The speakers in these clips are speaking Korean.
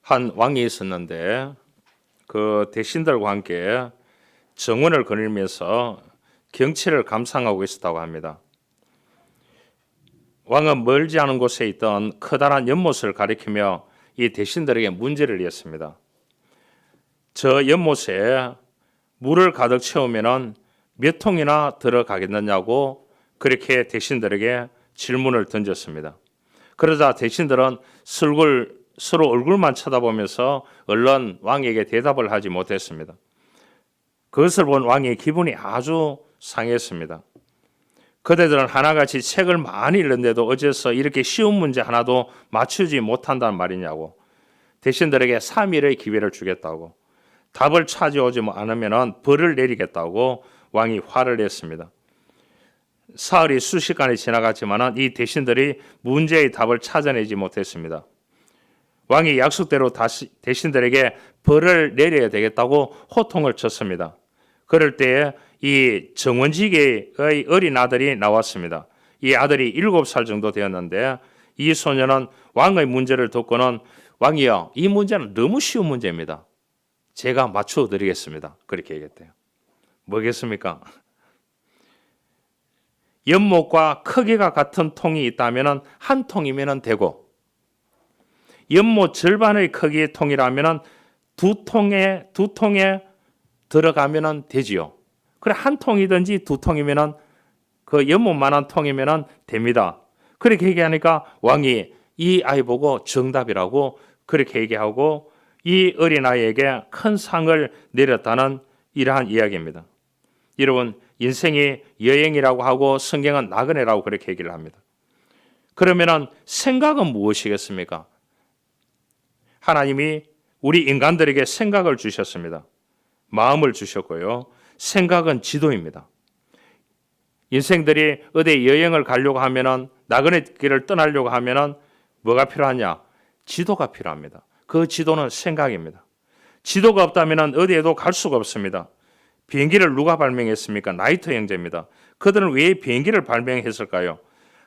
한 왕이 있었는데 그 대신들과 함께 정원을 거닐면서 경치를 감상하고 있었다고 합니다. 왕은 멀지 않은 곳에 있던 커다란 연못을 가리키며 이 대신들에게 문제를 냈습니다. 저 연못에 물을 가득 채우면 몇 통이나 들어가겠느냐고 그렇게 대신들에게 질문을 던졌습니다. 그러자 대신들은 서로 얼굴만 쳐다보면서 얼른 왕에게 대답을 하지 못했습니다. 그것을 본 왕의 기분이 아주 상했습니다. 그대들은 하나같이 책을 많이 읽는데도 어째서 이렇게 쉬운 문제 하나도 맞추지 못한단 말이냐고, 대신들에게 3일의 기회를 주겠다고, 답을 찾아오지 않으면 벌을 내리겠다고 왕이 화를 냈습니다. 사흘이 수시간이 지나갔지만 이 대신들이 문제의 답을 찾아내지 못했습니다. 왕이 약속대로 다시 대신들에게 벌을 내려야 되겠다고 호통을 쳤습니다. 그럴 때에 이 정원지기의 어린 아들이 나왔습니다. 이 아들이 7살 정도 되었는데 이 소녀는 왕의 문제를 듣고는 왕이여, 이 문제는 너무 쉬운 문제입니다. 제가 맞춰 드리겠습니다. 그렇게 얘기했대요. 뭐겠습니까? 연못과 크기가 같은 통이 있다면 한 통이면 되고, 연못 절반의 크기의 통이라면 두 통에 들어가면 되지요. 그래, 한 통이든지 두 통이면 그 연못만한 통이면 됩니다. 그렇게 얘기하니까 왕이 이 아이 보고 정답이라고 그렇게 얘기하고 이 어린아이에게 큰 상을 내렸다는 이러한 이야기입니다. 여러분, 인생이 여행이라고 하고 성경은 나그네라고 그렇게 얘기를 합니다. 그러면 생각은 무엇이겠습니까? 하나님이 우리 인간들에게 생각을 주셨습니다. 마음을 주셨고요. 생각은 지도입니다. 인생들이 어디 여행을 가려고 하면은, 나그네 길을 떠나려고 하면은 뭐가 필요하냐? 지도가 필요합니다. 그 지도는 생각입니다. 지도가 없다면 어디에도 갈 수가 없습니다. 비행기를 누가 발명했습니까? 라이트 형제입니다. 그들은 왜 비행기를 발명했을까요?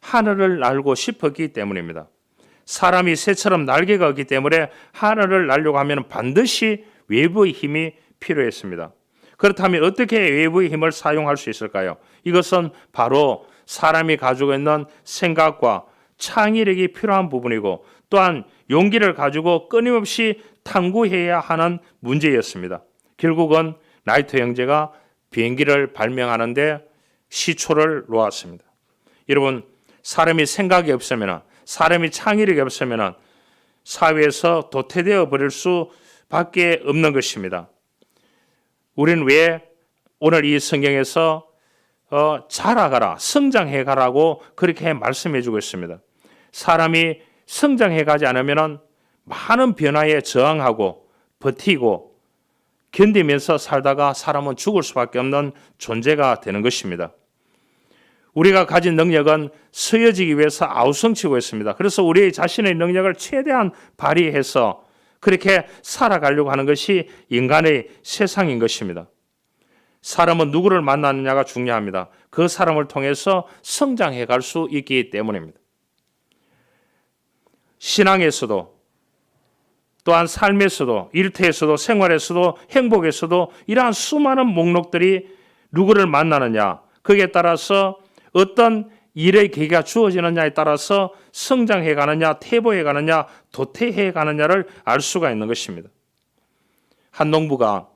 하늘을 날고 싶었기 때문입니다. 사람이 새처럼 날개가 없기 때문에 하늘을 날려고 하면 반드시 외부의 힘이 필요했습니다. 그렇다면 어떻게 외부의 힘을 사용할 수 있을까요? 이것은 바로 사람이 가지고 있는 생각과 창의력이 필요한 부분이고, 또한 용기를 가지고 끊임없이 탐구해야 하는 문제였습니다. 결국은 라이트 형제가 비행기를 발명하는데 시초를 놓았습니다. 여러분, 사람이 생각이 없으면, 사람이 창의력이 없으면 사회에서 도태되어 버릴 수밖에 없는 것입니다. 우리는 왜 오늘 이 성경에서 자라가라, 성장해가라고 그렇게 말씀해 주고 있습니다. 사람이 성장해가지 않으면 많은 변화에 저항하고 버티고 견디면서 살다가 사람은 죽을 수밖에 없는 존재가 되는 것입니다. 우리가 가진 능력은 쓰여지기 위해서 아우성치고 있습니다. 그래서 우리 자신의 능력을 최대한 발휘해서 그렇게 살아가려고 하는 것이 인간의 세상인 것입니다. 사람은 누구를 만나느냐가 중요합니다. 그 사람을 통해서 성장해 갈 수 있기 때문입니다. 신앙에서도, 또한 삶에서도, 일터에서도, 생활에서도, 행복에서도 이러한 수많은 목록들이 누구를 만나느냐, 거기에 따라서 어떤 일의 계기가 주어지느냐에 따라서 성장해 가느냐, 퇴보해 가느냐, 도태해 가느냐를 알 수가 있는 것입니다. 한 농부가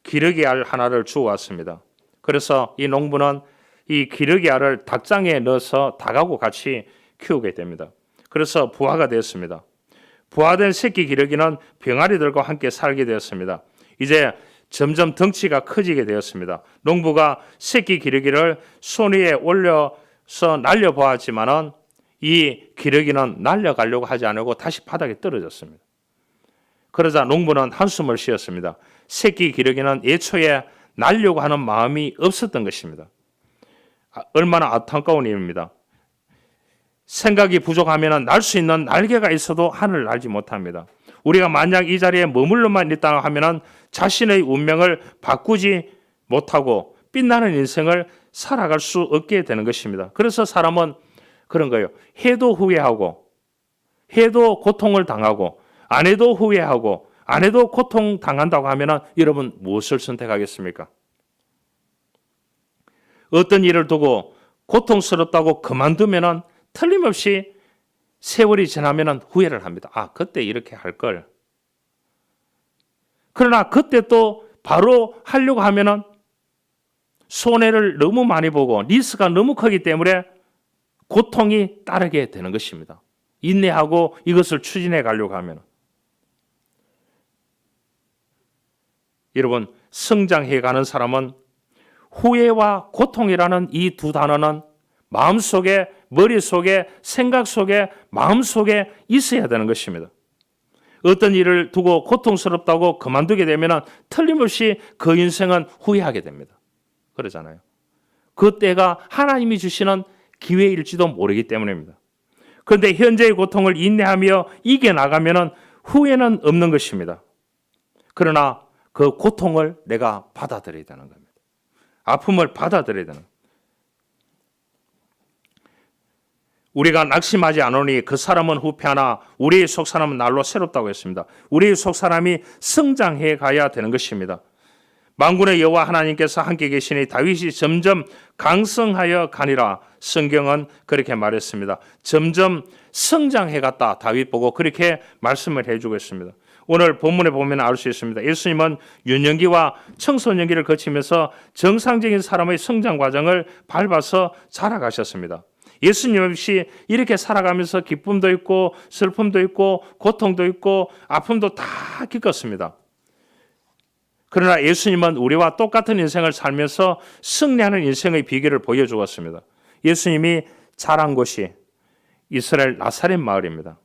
기러기 알 하나를 주워왔습니다. 그래서 이 농부는 이 기러기 알을 닭장에 넣어서 닭하고 같이 키우게 됩니다. 그래서 부화가 되었습니다. 부화된 새끼 기러기는 병아리들과 함께 살게 되었습니다. 이제 점점 덩치가 커지게 되었습니다. 농부가 새끼 기러기를 손 위에 올려서 날려보았지만은 이 기러기는 날려가려고 하지 않고 다시 바닥에 떨어졌습니다. 그러자 농부는 한숨을 쉬었습니다. 새끼 기러기는 애초에 날려고 하는 마음이 없었던 것입니다. 얼마나 안타까운 일입니다. 생각이 부족하면 날 수 있는 날개가 있어도 하늘을 날지 못합니다. 우리가 만약 이 자리에 머물러만 있다 하면 자신의 운명을 바꾸지 못하고 빛나는 인생을 살아갈 수 없게 되는 것입니다. 그래서 사람은 그런 거예요. 해도 후회하고, 해도 고통을 당하고, 안 해도 후회하고 안 해도 고통당한다고 하면 여러분 무엇을 선택하겠습니까? 어떤 일을 두고 고통스럽다고 그만두면 틀림없이 세월이 지나면 후회를 합니다. 아, 그때 이렇게 할 걸. 그러나 그때 또 바로 하려고 하면 손해를 너무 많이 보고 리스크가 너무 크기 때문에 고통이 따르게 되는 것입니다. 인내하고 이것을 추진해 가려고 하면. 여러분, 성장해 가는 사람은 후회와 고통이라는 이 두 단어는 마음속에, 머릿속에, 생각 속에, 마음속에 있어야 되는 것입니다. 어떤 일을 두고 고통스럽다고 그만두게 되면 틀림없이 그 인생은 후회하게 됩니다. 그러잖아요. 그 때가 하나님이 주시는 기회일지도 모르기 때문입니다. 그런데 현재의 고통을 인내하며 이겨나가면 후회는 없는 것입니다. 그러나 그 고통을 내가 받아들여야 되는 겁니다. 아픔을 받아들여야 되는 겁니다. 우리가 낙심하지 않으니 그 사람은 후패하나 우리의 속사람은 날로 새롭다고 했습니다. 우리의 속사람이 성장해 가야 되는 것입니다. 만군의 여호와 하나님께서 함께 계시니 다윗이 점점 강성하여 가니라. 성경은 그렇게 말했습니다. 점점 성장해 갔다. 다윗 보고 그렇게 말씀을 해주고 있습니다. 오늘 본문에 보면 알 수 있습니다. 예수님은 유년기와 청소년기를 거치면서 정상적인 사람의 성장 과정을 밟아서 자라가셨습니다. 예수님 역시 이렇게 살아가면서 기쁨도 있고 슬픔도 있고 고통도 있고 아픔도 다 겪었습니다. 그러나 예수님은 우리와 똑같은 인생을 살면서 승리하는 인생의 비결을 보여주었습니다. 예수님이 자란 곳이 이스라엘 나사렛 마을입니다.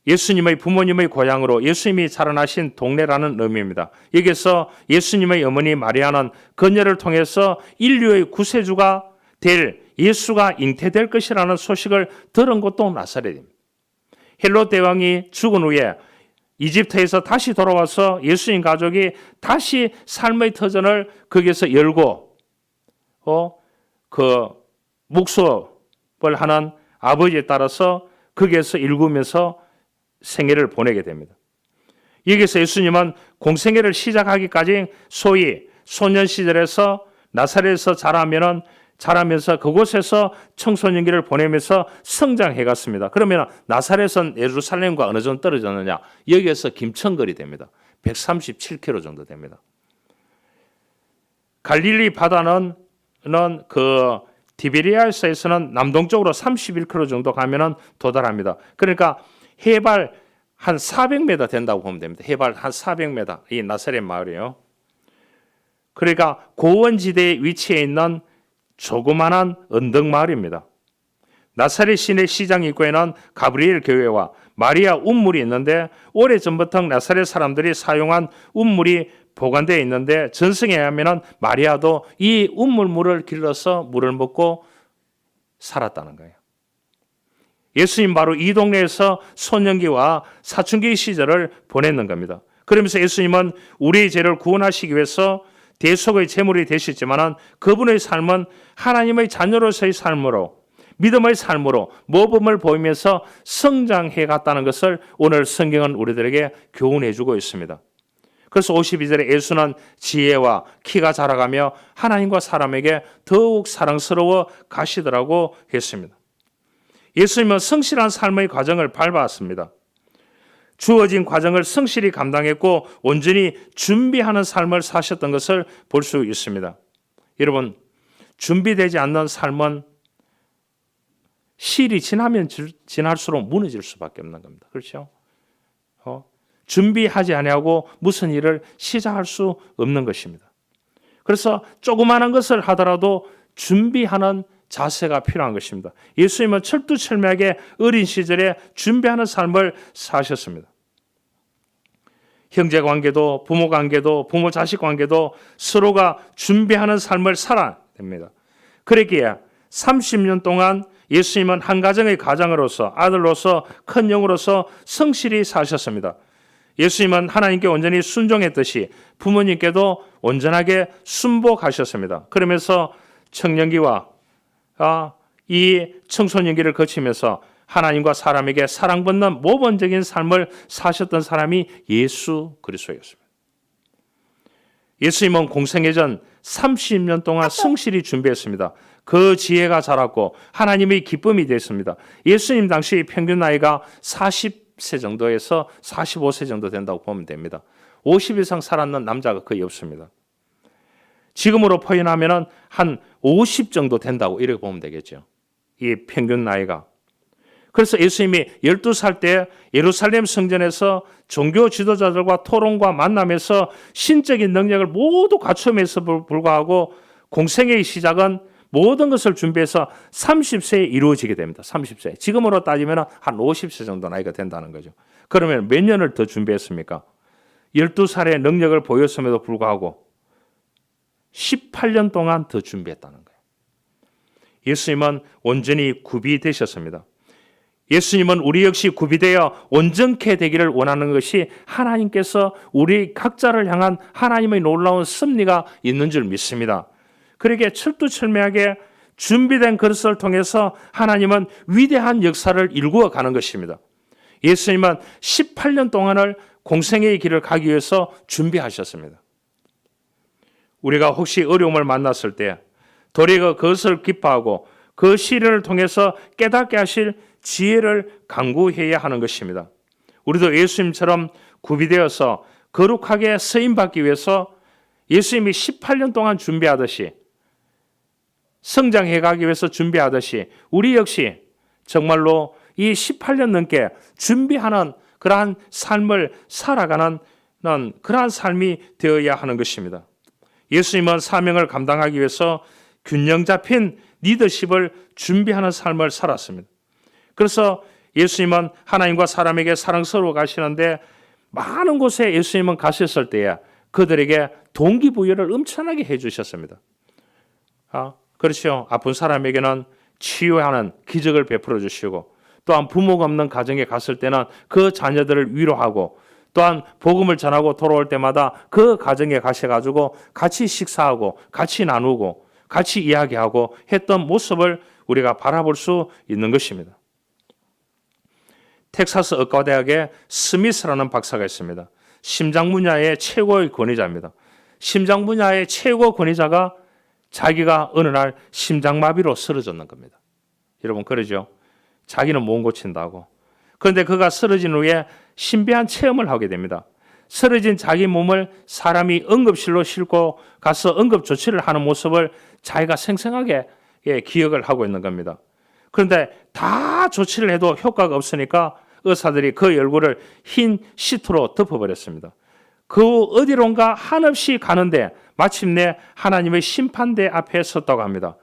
예수님의 부모님의 고향으로 예수님이 자라나신 동네라는 의미입니다. 여기서 예수님의 어머니 마리아는 그녀를 통해서 인류의 구세주가 될 예수가 잉태될 것이라는 소식을 들은 곳도 나사렛입니다. 헬롯 대왕이 죽은 후에 이집트에서 다시 돌아와서 예수님 가족이 다시 삶의 터전을 거기서 열고 그 묵수업을 하는 아버지에 따라서 거기에서 일구면서 생애를 보내게 됩니다. 여기서 예수님은 공생애를 시작하기까지 소위 소년 시절에서 나사렛에서 자라면서 그곳에서 청소년기를 보내면서 성장해 갔습니다. 그러면 나사렛은 예루살렘과 어느 정도 떨어졌느냐? 여기에서 김천거리 됩니다. 137km 정도 됩니다. 갈릴리 바다는 그 티베리아스에서는 남동쪽으로 31km 정도 가면은 도달합니다. 그러니까 해발 한 400m 된다고 보면 됩니다. 해발 한 400m 이 나사렛 마을이에요. 그러니까 고원지대에 위치해 있는 조그만한 언덕 마을입니다. 나사렛 시내 시장 입구에는 가브리엘 교회와 마리아 운물이 있는데 오래전부터 나사렛 사람들이 사용한 운물이 보관되어 있는데 전승에 의하면 마리아도 이 운물물을 길러서 물을 먹고 살았다는 거예요. 예수님 바로 이 동네에서 소년기와 사춘기 시절을 보냈는 겁니다. 그러면서 예수님은 우리의 죄를 구원하시기 위해서 대속의 제물이 되셨지만 그분의 삶은 하나님의 자녀로서의 삶으로 믿음의 삶으로 모범을 보이면서 성장해 갔다는 것을 오늘 성경은 우리들에게 교훈해 주고 있습니다. 그래서 52절에 예수는 지혜와 키가 자라가며 하나님과 사람에게 더욱 사랑스러워 가시더라고 했습니다. 예수님은 성실한 삶의 과정을 밟아왔습니다. 주어진 과정을 성실히 감당했고 온전히 준비하는 삶을 사셨던 것을 볼 수 있습니다. 여러분, 준비되지 않는 삶은 시일이 지나면 지날수록 무너질 수밖에 없는 겁니다. 그렇죠? 준비하지 아니하고 무슨 일을 시작할 수 없는 것입니다. 그래서 조그마한 것을 하더라도 준비하는 자세가 필요한 것입니다. 예수님은 철두철미하게 어린 시절에 준비하는 삶을 사셨습니다. 형제 관계도 부모 관계도 부모 자식 관계도 서로가 준비하는 삶을 살아야 됩니다. 그러기에 30년 동안 예수님은 한 가정의 가장으로서 아들로서 큰 영으로서 성실히 사셨습니다. 예수님은 하나님께 온전히 순종했듯이 부모님께도 온전하게 순복하셨습니다. 그러면서 청년기와 이 청소년기를 거치면서 하나님과 사람에게 사랑받는 모범적인 삶을 사셨던 사람이 예수 그리스도였습니다. 예수님은 공생애 전 30년 동안 성실히 준비했습니다. 그 지혜가 자랐고 하나님의 기쁨이 됐습니다. 예수님 당시 평균 나이가 40세 정도에서 45세 정도 된다고 보면 됩니다. 50 이상 살았는 남자가 거의 없습니다. 지금으로 표현하면 한 50 정도 된다고 이렇게 보면 되겠죠. 이 평균 나이가. 그래서 예수님이 12살 때 예루살렘 성전에서 종교 지도자들과 토론과 만남에서 신적인 능력을 모두 갖춤에서 불구하고 공생애의 시작은 모든 것을 준비해서 30세에 이루어지게 됩니다. 30세. 지금으로 따지면 한 50세 정도 나이가 된다는 거죠. 그러면 몇 년을 더 준비했습니까? 12살의 능력을 보였음에도 불구하고 18년 동안 더 준비했다는 거예요. 예수님은 온전히 구비되셨습니다. 예수님은 우리 역시 구비되어 온전케 되기를 원하는 것이 하나님께서 우리 각자를 향한 하나님의 놀라운 섭리가 있는 줄 믿습니다. 그러기에 철두철미하게 준비된 그릇을 통해서 하나님은 위대한 역사를 일구어 가는 것입니다. 예수님은 18년 동안을 공생애의 길을 가기 위해서 준비하셨습니다. 우리가 혹시 어려움을 만났을 때 도리어 그것을 기뻐하고 그 시련을 통해서 깨닫게 하실 지혜를 간구해야 하는 것입니다. 우리도 예수님처럼 구비되어서 거룩하게 쓰임받기 위해서 예수님이 18년 동안 준비하듯이 성장해 가기 위해서 준비하듯이 우리 역시 정말로 이 18년 넘게 준비하는 그러한 삶을 살아가는 그러한 삶이 되어야 하는 것입니다. 예수님은 사명을 감당하기 위해서 균형 잡힌 리더십을 준비하는 삶을 살았습니다. 그래서 예수님은 하나님과 사람에게 사랑스러워 가시는데 많은 곳에 예수님은 가셨을 때에 그들에게 동기부여를 엄청나게 해주셨습니다. 그렇죠. 아픈 사람에게는 치유하는 기적을 베풀어 주시고 또한 부모가 없는 가정에 갔을 때는 그 자녀들을 위로하고 또한 복음을 전하고 돌아올 때마다 그 가정에 가셔가지고 같이 식사하고 같이 나누고 같이 이야기하고 했던 모습을 우리가 바라볼 수 있는 것입니다. 텍사스 의과대학에 스미스라는 박사가 있습니다. 심장 분야의 최고의 권위자입니다. 심장 분야의 최고 권위자가 자기가 어느 날 심장마비로 쓰러졌는 겁니다. 여러분 그러죠? 자기는 못 고친다고. 그런데 그가 쓰러진 후에 신비한 체험을 하게 됩니다. 쓰러진 자기 몸을 사람이 응급실로 싣고 가서 응급 조치를 하는 모습을 자기가 생생하게 기억을 하고 있는 겁니다. 그런데 다 조치를 해도 효과가 없으니까 의사들이 그 얼굴을 흰 시트로 덮어버렸습니다. 그 어디론가 한없이 가는데 마침내 하나님의 심판대 앞에 섰다고 합니다.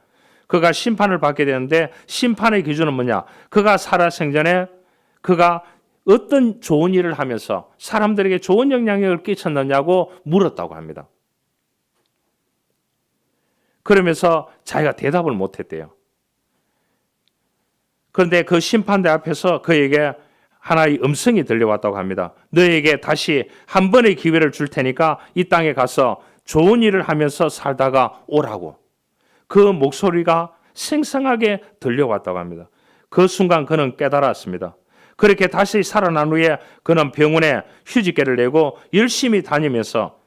그가 심판을 받게 되는데 심판의 기준은 뭐냐? 그가 살아생전에 그가 어떤 좋은 일을 하면서 사람들에게 좋은 영향력을 끼쳤느냐고 물었다고 합니다. 그러면서 자기가 대답을 못했대요. 그런데 그 심판대 앞에서 그에게 하나의 음성이 들려왔다고 합니다. 너에게 다시 한 번의 기회를 줄 테니까 이 땅에 가서 좋은 일을 하면서 살다가 오라고. 그 목소리가 생생하게 들려왔다고 합니다. 그 순간 그는 깨달았습니다. 그렇게 다시 살아난 후에 그는 병원에 휴직계를 내고 열심히 다니면서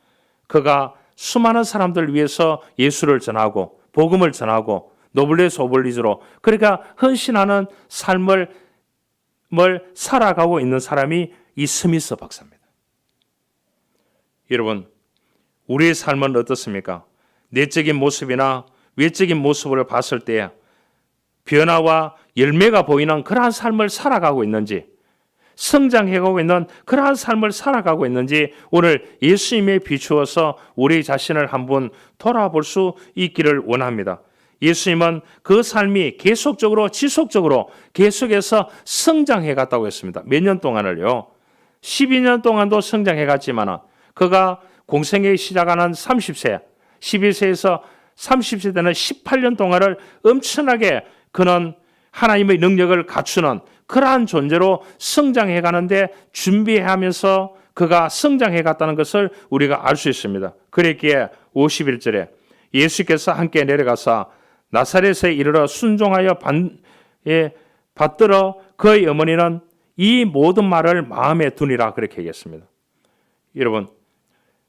그가 수많은 사람들을 위해서 예수를 전하고 복음을 전하고 노블레스 오블리주로 그러니까 헌신하는 삶을 살아가고 있는 사람이 이 스미스 박사입니다. 여러분, 우리의 삶은 어떻습니까? 내적인 모습이나 외적인 모습을 봤을 때 변화와 열매가 보이는 그러한 삶을 살아가고 있는지, 성장해가고 있는 그러한 삶을 살아가고 있는지 오늘 예수님에 비추어서 우리 자신을 한번 돌아볼 수 있기를 원합니다. 예수님은 그 삶이 계속적으로 지속적으로 계속해서 성장해 갔다고 했습니다. 몇 년 동안을요. 12년 동안도 성장해 갔지만 그가 공생애를 시작하는 30세, 11세에서 30세 되는 18년 동안을 엄청나게 그는 하나님의 능력을 갖추는 그러한 존재로 성장해 가는데 준비하면서 그가 성장해 갔다는 것을 우리가 알 수 있습니다. 그랬기에 51절에 예수께서 함께 내려가사 나사렛에 이르러 순종하여 받들어 그의 어머니는 이 모든 말을 마음에 두니라 그렇게 얘기했습니다. 여러분,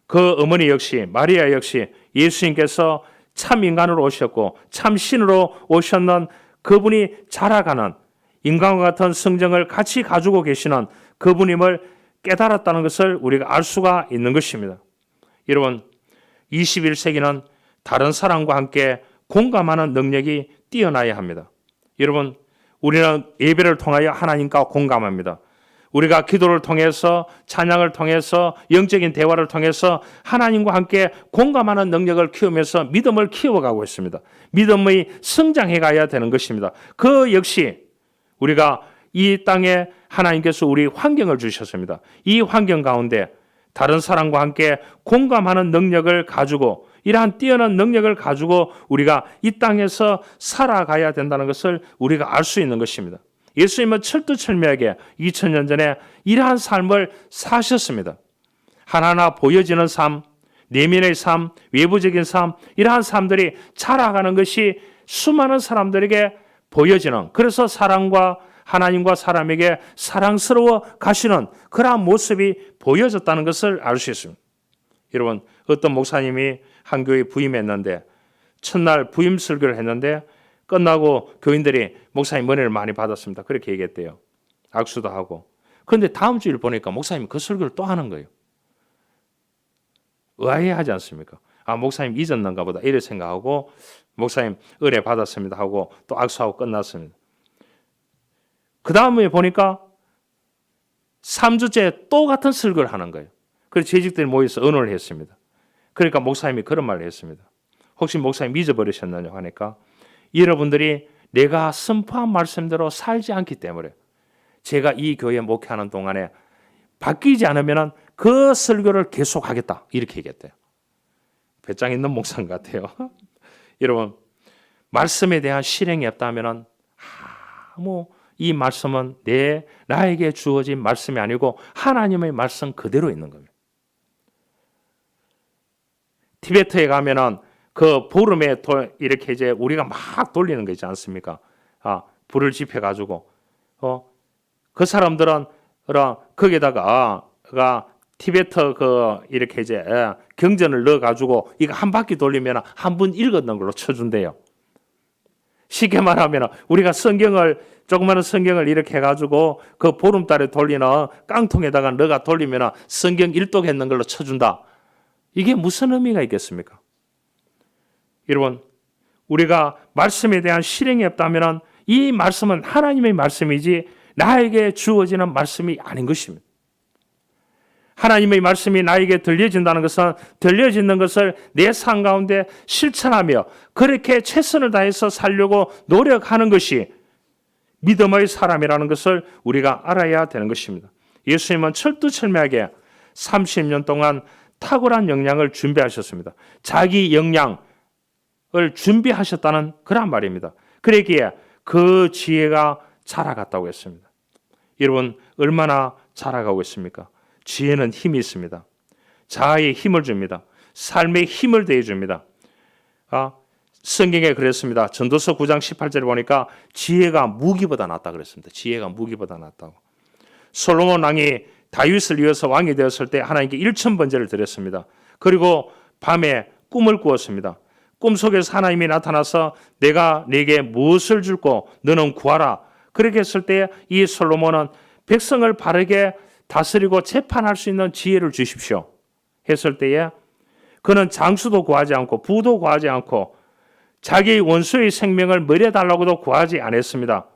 그 어머니 역시 마리아 역시 예수님께서 참 인간으로 오셨고 참 신으로 오셨는 그분이 자라가는 인간과 같은 성정을 같이 가지고 계시는 그분임을 깨달았다는 것을 우리가 알 수가 있는 것입니다. 여러분, 21세기는 다른 사람과 함께 공감하는 능력이 뛰어나야 합니다. 여러분, 우리는 예배를 통하여 하나님과 공감합니다. 우리가 기도를 통해서 찬양을 통해서 영적인 대화를 통해서 하나님과 함께 공감하는 능력을 키우면서 믿음을 키워가고 있습니다. 믿음이 성장해 가야 되는 것입니다. 그 역시 우리가 이 땅에 하나님께서 우리 환경을 주셨습니다. 이 환경 가운데 다른 사람과 함께 공감하는 능력을 가지고 이러한 뛰어난 능력을 가지고 우리가 이 땅에서 살아가야 된다는 것을 우리가 알 수 있는 것입니다. 예수님은 철두철미하게 2000년 전에 이러한 삶을 사셨습니다. 하나하나 보여지는 삶, 내면의 삶, 외부적인 삶, 이러한 삶들이 자라가는 것이 수많은 사람들에게 보여지는, 그래서 사랑과 하나님과 사람에게 사랑스러워 가시는 그러한 모습이 보여졌다는 것을 알 수 있습니다. 여러분, 어떤 목사님이 한 교회에 부임했는데 첫날 부임 설교를 했는데 끝나고 교인들이 목사님 은혜를 많이 받았습니다. 그렇게 얘기했대요. 악수도 하고. 그런데 다음 주일 보니까 목사님 그 설교를 또 하는 거예요. 의아해하지 않습니까? 아, 목사님 잊었는가 보다 이렇게 생각하고 목사님 은혜 받았습니다 하고 또 악수하고 끝났습니다. 그 다음에 보니까 3주째 또 같은 설교를 하는 거예요. 그래서 재직들이 모여서 언어를 했습니다. 그러니까 목사님이 그런 말을 했습니다. 혹시 목사님 잊어버리셨나요? 하니까 여러분들이 내가 선포한 말씀대로 살지 않기 때문에 제가 이 교회 목회하는 동안에 바뀌지 않으면 그 설교를 계속하겠다 이렇게 얘기했대요. 배짱 있는 목사인 것 같아요. 여러분, 말씀에 대한 실행이 없다면 이 말씀은 나에게 주어진 말씀이 아니고 하나님의 말씀 그대로 있는 겁니다. 티베트에 가면은 그 보름에 이렇게 이제 우리가 막 돌리는 거 있지 않습니까? 불을 지펴가지고 그 사람들은 거기다가 티베트 이렇게 이제 경전을 넣어가지고 이거 한 바퀴 돌리면 한 분 읽었는 걸로 쳐준대요. 쉽게 말하면 우리가 조그마한 성경을 이렇게 해가지고 그 보름달에 돌리는 깡통에다가 넣어가 돌리면 성경 일독했는 걸로 쳐준다. 이게 무슨 의미가 있겠습니까? 여러분, 우리가 말씀에 대한 실행이 없다면 이 말씀은 하나님의 말씀이지 나에게 주어지는 말씀이 아닌 것입니다. 하나님의 말씀이 나에게 들려진다는 것은 들려지는 것을 내 삶 가운데 실천하며 그렇게 최선을 다해서 살려고 노력하는 것이 믿음의 사람이라는 것을 우리가 알아야 되는 것입니다. 예수님은 철두철미하게 30년 동안 탁월한 역량을 준비하셨습니다. 자기 역량을 준비하셨다는 그런 말입니다. 그러기에 그 지혜가 자라갔다고 했습니다. 여러분, 얼마나 자라가고 있습니까? 지혜는 힘이 있습니다. 자아에 힘을 줍니다. 삶에 힘을 더해줍니다. 성경에 그랬습니다. 전도서 9장 18절에 보니까 지혜가 무기보다 낫다 그랬습니다. 지혜가 무기보다 낫다고. 솔로몬 왕이 다윗을 이어서 왕이 되었을 때 하나님께 1000번제를 드렸습니다. 그리고 밤에 꿈을 꾸었습니다. 꿈속에서 하나님이 나타나서 내가 네게 무엇을 줄고 너는 구하라. 그렇게 했을 때 이 솔로몬은 백성을 바르게 다스리고 재판할 수 있는 지혜를 주십시오 했을 때에 그는 장수도 구하지 않고 부도 구하지 않고 자기 원수의 생명을 먹여달라고도 구하지 않았습니다.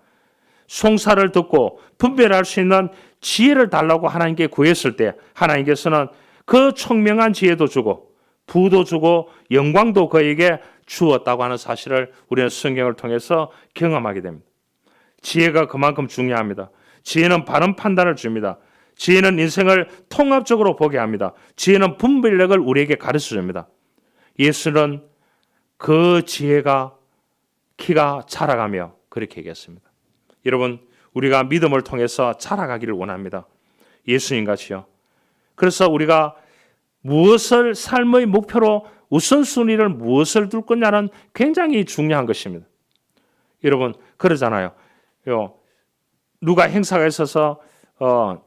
송사를 듣고 분별할 수 있는 지혜를 달라고 하나님께 구했을 때 하나님께서는 그 총명한 지혜도 주고 부도 주고 영광도 그에게 주었다고 하는 사실을 우리는 성경을 통해서 경험하게 됩니다. 지혜가 그만큼 중요합니다. 지혜는 바른 판단을 줍니다. 지혜는 인생을 통합적으로 보게 합니다. 지혜는 분별력을 우리에게 가르쳐줍니다. 예수는 그 지혜가 키가 자라가며 그렇게 얘기했습니다. 여러분, 우리가 믿음을 통해서 자라가기를 원합니다. 예수님 같이요. 그래서 우리가 무엇을 삶의 목표로 우선순위를 무엇을 둘 거냐는 굉장히 중요한 것입니다. 여러분, 그러잖아요. 누가 행사가 있어서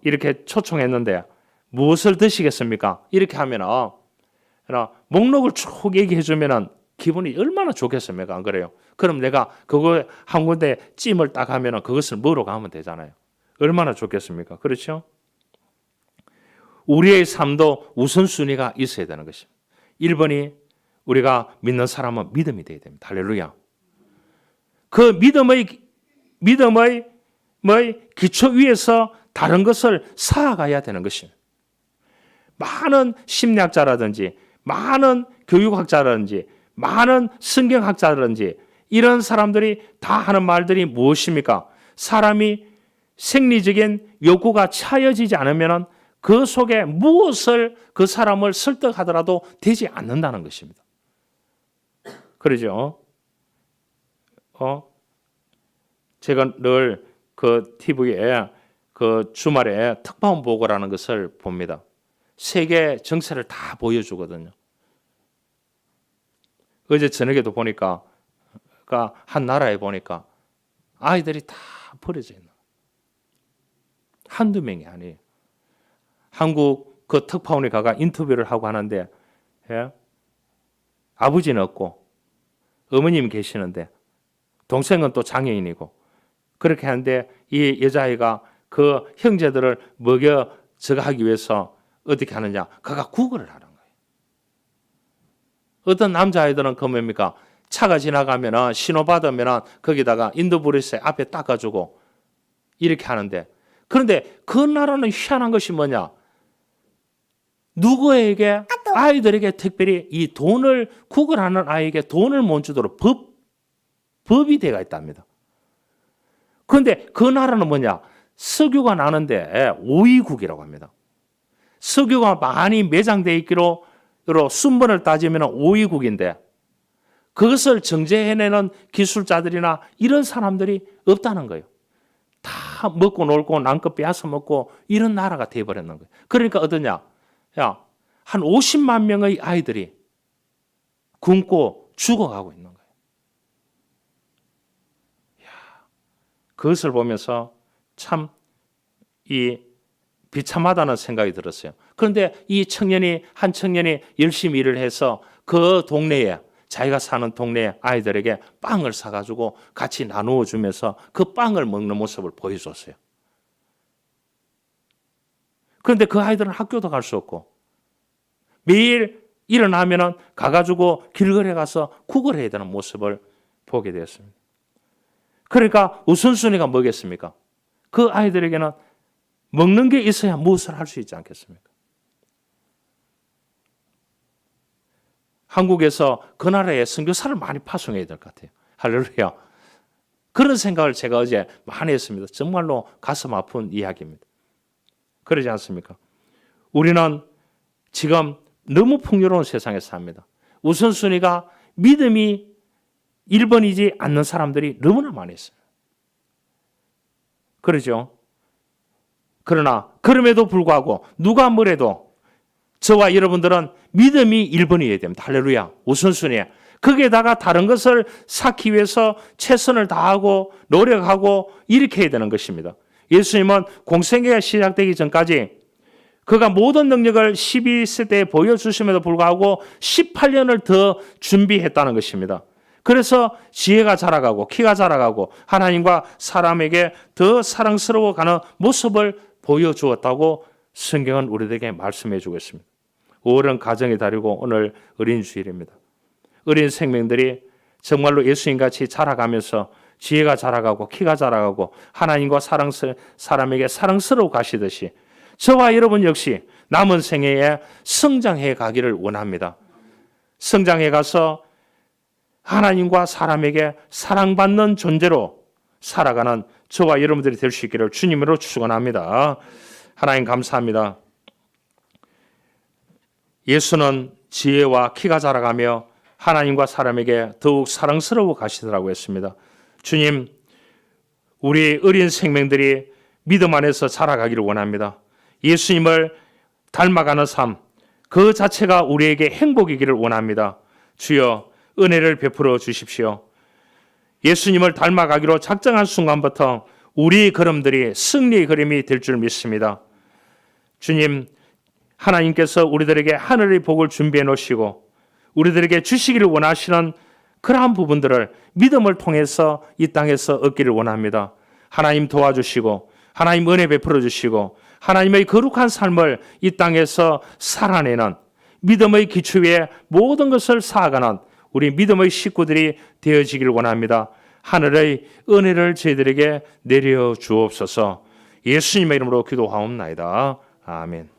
이렇게 초청했는데 무엇을 드시겠습니까? 이렇게 하면 목록을 쭉 얘기해 주면 기분이 얼마나 좋겠습니까? 안 그래요? 그럼 내가 그거 한 군데 찜을 딱 하면 그것을 먹으러 가면 되잖아요. 얼마나 좋겠습니까? 그렇죠? 우리의 삶도 우선순위가 있어야 되는 것입니다. 1번이 우리가 믿는 사람은 믿음이 되어야 됩니다. 할렐루야. 그 믿음의 기초 위에서 다른 것을 쌓아가야 되는 것입니다. 많은 심리학자라든지 많은 교육학자라든지 많은 성경학자라든지 이런 사람들이 다 하는 말들이 무엇입니까? 사람이 생리적인 욕구가 차여지지 않으면 그 속에 무엇을 그 사람을 설득하더라도 되지 않는다는 것입니다. 그러죠? 제가 늘 그 TV에 그 주말에 특파원 보고라는 것을 봅니다. 세계 정세를 다 보여주거든요. 어제 저녁에도 보니까 한 나라에 보니까 아이들이 다 버려져 있는 한두 명이 아니에요. 한국 그 특파원이 가가 인터뷰를 하고 하는데 아버지는 없고 어머님이 계시는데 동생은 또 장애인이고 그렇게 하는데 이 여자아이가 그 형제들을 먹여 저거 하기 위해서 어떻게 하느냐? 그가 구걸을 하는 거예요. 어떤 남자아이들은 그 뭡니까? 차가 지나가면 신호 받으면 거기다가 인도브레스 앞에 닦아주고 이렇게 하는데 그런데 그 나라는 희한한 것이 뭐냐? 누구에게 아이들에게 특별히 이 돈을 구걸하는 아이에게 돈을 못 주도록 법이 되어 있답니다. 그런데 그 나라는 뭐냐? 석유가 나는데 오이국이라고 합니다. 석유가 많이 매장되어 있기로 순번을 따지면 오이국인데 그것을 정제해내는 기술자들이나 이런 사람들이 없다는 거예요. 다 먹고 놀고 남껏 빼앗아 먹고 이런 나라가 되어버렸는 거예요. 그러니까 어떠냐? 한 50만 명의 아이들이 굶고 죽어가고 있는 거예요. 그것을 보면서 참 비참하다는 생각이 들었어요. 그런데 한 청년이 열심히 일을 해서 그 동네에 자기가 사는 동네 아이들에게 빵을 사가지고 같이 나누어 주면서 그 빵을 먹는 모습을 보여줬어요. 그런데 그 아이들은 학교도 갈 수 없고 매일 일어나면 가가지고 길거리에 가서 구걸해야 되는 모습을 보게 되었습니다. 그러니까 우선순위가 뭐겠습니까? 그 아이들에게는 먹는 게 있어야 무엇을 할 수 있지 않겠습니까? 한국에서 그 나라에 선교사를 많이 파송해야 될 것 같아요. 할렐루야. 그런 생각을 제가 어제 많이 했습니다. 정말로 가슴 아픈 이야기입니다. 그러지 않습니까? 우리는 지금 너무 풍요로운 세상에 삽니다. 우선순위가 믿음이 1번이지 않는 사람들이 너무나 많이 있어요. 그러죠? 그러나 그럼에도 불구하고 누가 뭐래도 저와 여러분들은 믿음이 1번이어야 됩니다. 할렐루야. 우선순위에. 거기에다가 다른 것을 쌓기 위해서 최선을 다하고 노력하고 이렇게 해야 되는 것입니다. 예수님은 공생애가 시작되기 전까지 그가 모든 능력을 12세 때 보여주심에도 불구하고 18년을 더 준비했다는 것입니다. 그래서 지혜가 자라가고 키가 자라가고 하나님과 사람에게 더 사랑스러워가는 모습을 보여주었다고 성경은 우리에게 말씀해 주고 있습니다. 5월은 가정의 달이고 오늘 어린 주일입니다. 어린 생명들이 정말로 예수님같이 자라가면서 지혜가 자라가고 키가 자라가고 하나님과 사람에게 사랑스러워 가시듯이 저와 여러분 역시 남은 생애에 성장해 가기를 원합니다. 성장해 가서 하나님과 사람에게 사랑받는 존재로 살아가는 저와 여러분들이 될 수 있기를 주님으로 축원합니다. 하나님 감사합니다. 예수는 지혜와 키가 자라가며 하나님과 사람에게 더욱 사랑스러워 가시더라고 했습니다. 주님, 우리 어린 생명들이 믿음 안에서 자라가기를 원합니다. 예수님을 닮아가는 삶, 그 자체가 우리에게 행복이기를 원합니다. 주여 은혜를 베풀어 주십시오. 예수님을 닮아가기로 작정한 순간부터 우리 걸음들이 승리의 걸음이 될 줄 믿습니다. 주님, 하나님께서 우리들에게 하늘의 복을 준비해 놓으시고 우리들에게 주시기를 원하시는 그러한 부분들을 믿음을 통해서 이 땅에서 얻기를 원합니다. 하나님 도와주시고 하나님 은혜 베풀어 주시고 하나님의 거룩한 삶을 이 땅에서 살아내는 믿음의 기초 위에 모든 것을 쌓아가는 우리 믿음의 식구들이 되어지길 원합니다. 하늘의 은혜를 저희들에게 내려 주옵소서. 예수님의 이름으로 기도하옵나이다. 아멘.